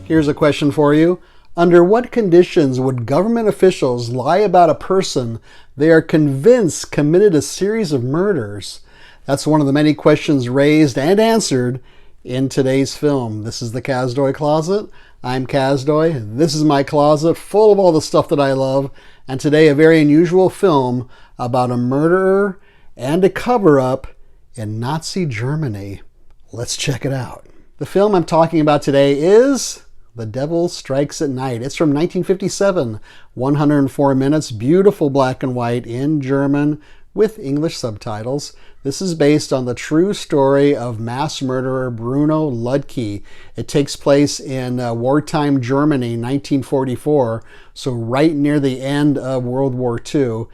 Here's a question for you. Under what conditions would government officials lie about a person they are convinced committed a series of murders? That's one of the many questions raised and answered in today's film. This is the Kazdoy Closet. I'm Kazdoy. This is my closet full of all the stuff that I love. And today a very unusual film about a murderer and a cover-up in Nazi Germany. Let's check it out. The film I'm talking about today is The Devil Strikes at Night. It's from 1957, 104 minutes, beautiful black and white in German with English subtitles. This is based on the true story of mass murderer Bruno Ludke. It takes place in wartime Germany, 1944, so right near the end of World War II.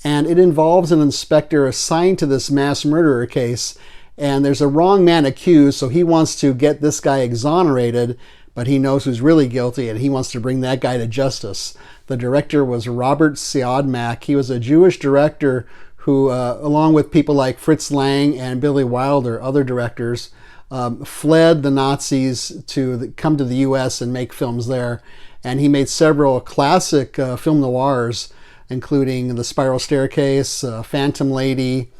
And it involves an inspector assigned to this mass murderer case. And there's a wrong man accused, so he wants to get this guy exonerated, but he knows who's really guilty, and he wants to bring that guy to justice. The director was Robert Siadmak. He was a Jewish director who, along with people like Fritz Lang and Billy Wilder, other directors, fled the Nazis to come to the U.S. and make films there. And he made several classic film noirs, including The Spiral Staircase, Phantom Lady,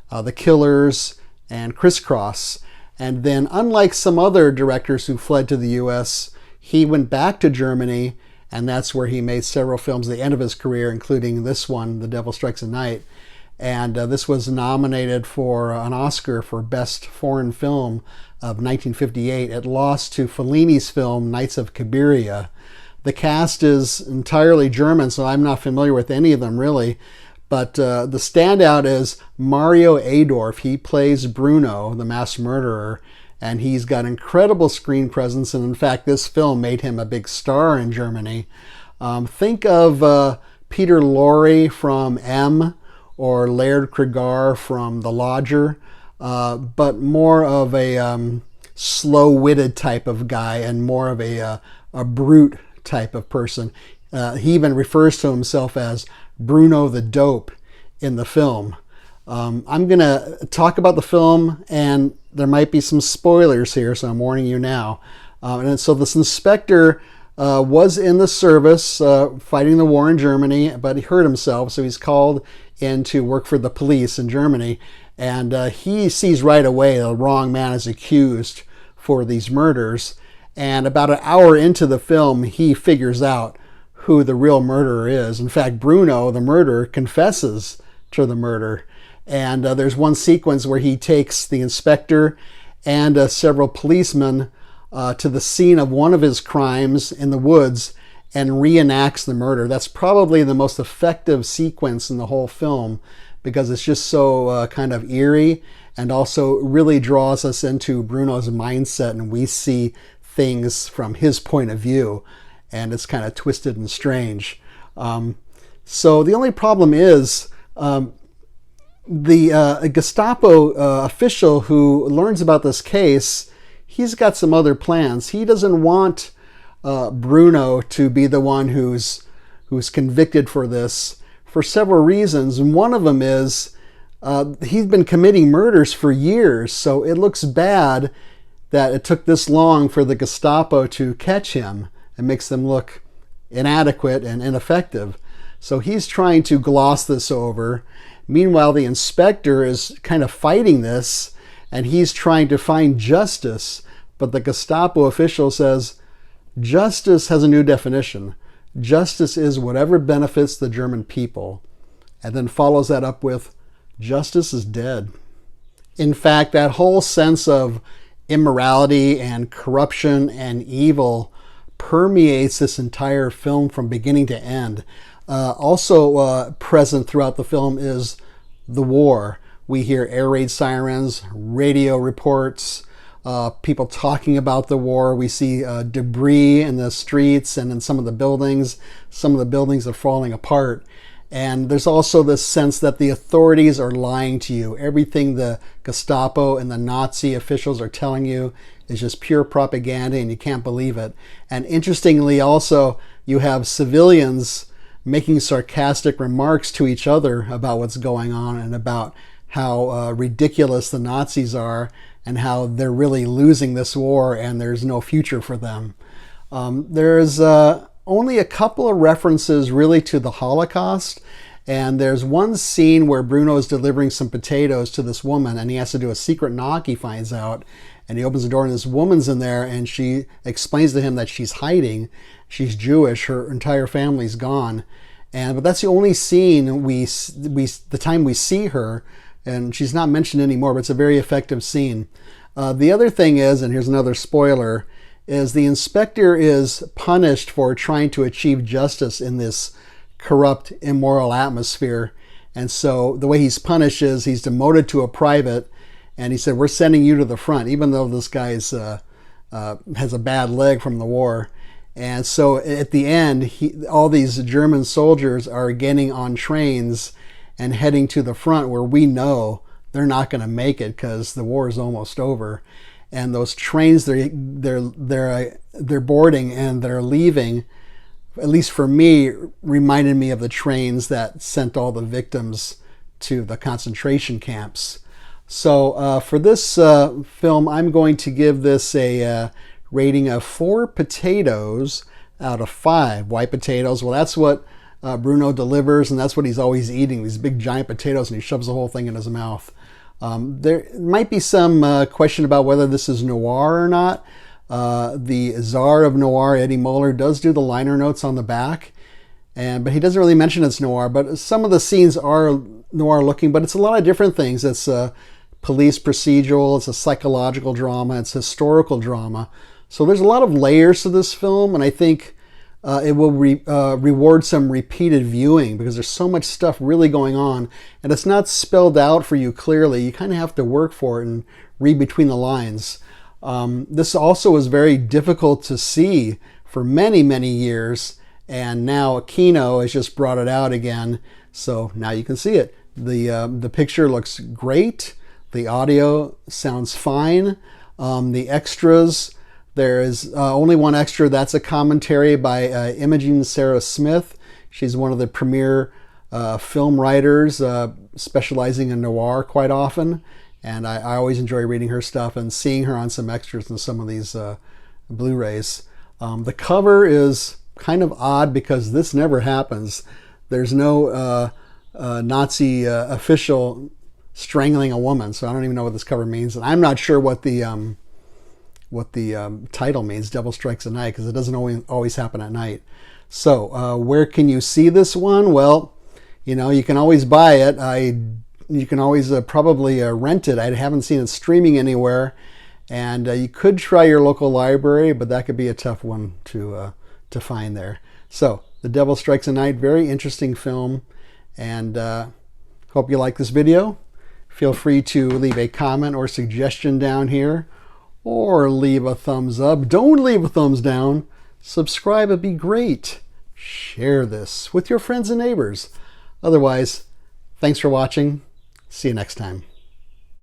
The Killers, and Crisscross. And then, unlike some other directors who fled to the U.S., he went back to Germany, and that's where he made several films at the end of his career, including this one, The Devil Strikes at Night. And this was nominated for an Oscar for Best Foreign Film of 1958. It lost to Fellini's film, Nights of Cabiria. The cast is entirely German, so I'm not familiar with any of them, really. But the standout is Mario Adorf. He plays Bruno, the mass murderer, and he's got incredible screen presence. And in fact, this film made him a big star in Germany. Think of Peter Lorre from M or Laird Cregar from The Lodger, but more of a slow-witted type of guy and more of a brute type of person. He even refers to himself as Bruno the Dope in the film. I'm going to talk about the film, and there might be some spoilers here, so I'm warning you now. And so this inspector was in the service fighting the war in Germany, but he hurt himself, so he's called in to work for the police in Germany. And he sees right away the wrong man is accused for these murders. And about an hour into the film, he figures out who the real murderer is. In fact, Bruno, the murderer, confesses to the murder. And there's one sequence where he takes the inspector and several policemen to the scene of one of his crimes in the woods and reenacts the murder. That's probably the most effective sequence in the whole film because it's just so kind of eerie and also really draws us into Bruno's mindset, and we see things from his point of view, and it's kind of twisted and strange. So the only problem is the Gestapo official who learns about this case, he's got some other plans. He doesn't want Bruno to be the one who's convicted for this for several reasons. And one of them is he's been committing murders for years, so it looks bad that it took this long for the Gestapo to catch him. It makes them look inadequate and ineffective. So he's trying to gloss this over. Meanwhile, the inspector is kind of fighting this, and he's trying to find justice. But the Gestapo official says, justice has a new definition. Justice is whatever benefits the German people. And then follows that up with, justice is dead. In fact, that whole sense of immorality and corruption and evil permeates this entire film from beginning to end. Also present throughout the film is the war. We hear air raid sirens, radio reports, people talking about the war. We see debris in the streets and in some of the buildings. Some of the buildings are falling apart. And there's also this sense that the authorities are lying to you. Everything the Gestapo and the Nazi officials are telling you is just pure propaganda, and you can't believe it. And interestingly also, you have civilians making sarcastic remarks to each other about what's going on and about how ridiculous the Nazis are and how they're really losing this war and there's no future for them. There's only a couple of references really to the Holocaust. And there's one scene where Bruno is delivering some potatoes to this woman, and he has to do a secret knock, he finds out. And he opens the door, and this woman's in there, and she explains to him that she's hiding. She's Jewish. Her entire family's gone. But that's the only scene the time we see her, and she's not mentioned anymore, but it's a very effective scene. The other thing is, and here's another spoiler, is the inspector is punished for trying to achieve justice in this corrupt, immoral atmosphere. And so the way he's punished is he's demoted to a private, and he said, we're sending you to the front, even though this guy's has a bad leg from the war. And so at the end, all these German soldiers are getting on trains and heading to the front, where we know they're not going to make it because the war is almost over. And those trains they're boarding and they're leaving, at least for me, reminded me of the trains that sent all the victims to the concentration camps. So for this film, I'm going to give this a rating of 4 potatoes out of 5. White potatoes, well, that's what Bruno delivers, and that's what he's always eating, these big giant potatoes, and he shoves the whole thing in his mouth. There might be some question about whether this is noir or not. The czar of noir, Eddie Moeller, does do the liner notes on the back, but he doesn't really mention it's noir. But some of the scenes are noir looking, but it's a lot of different things. It's a police procedural, it's a psychological drama, it's historical drama. So there's a lot of layers to this film, and I think it will reward some repeated viewing because there's so much stuff really going on, and it's not spelled out for you clearly. You kind of have to work for it and read between the lines. This also was very difficult to see for many, many years, and now Kino has just brought it out again, so now you can see it. The picture looks great. The audio sounds fine. The extras, there is only one extra. That's a commentary by Imogen Sarah Smith. She's one of the premier film writers specializing in noir quite often. And I always enjoy reading her stuff and seeing her on some extras in some of these Blu-rays. The cover is kind of odd because this never happens. There's no Nazi official strangling a woman, so I don't even know what this cover means. And I'm not sure what the title means, Devil Strikes at Night, because it doesn't always happen at night. So where can you see this one? Well, you can always buy it. You can always probably rent it. I haven't seen it streaming anywhere. And you could try your local library, but that could be a tough one to find there. So, The Devil Strikes at Night, very interesting film. And hope you like this video. Feel free to leave a comment or suggestion down here. Or leave a thumbs up. Don't leave a thumbs down. Subscribe would be great. Share this with your friends and neighbors. Otherwise, thanks for watching. See you next time.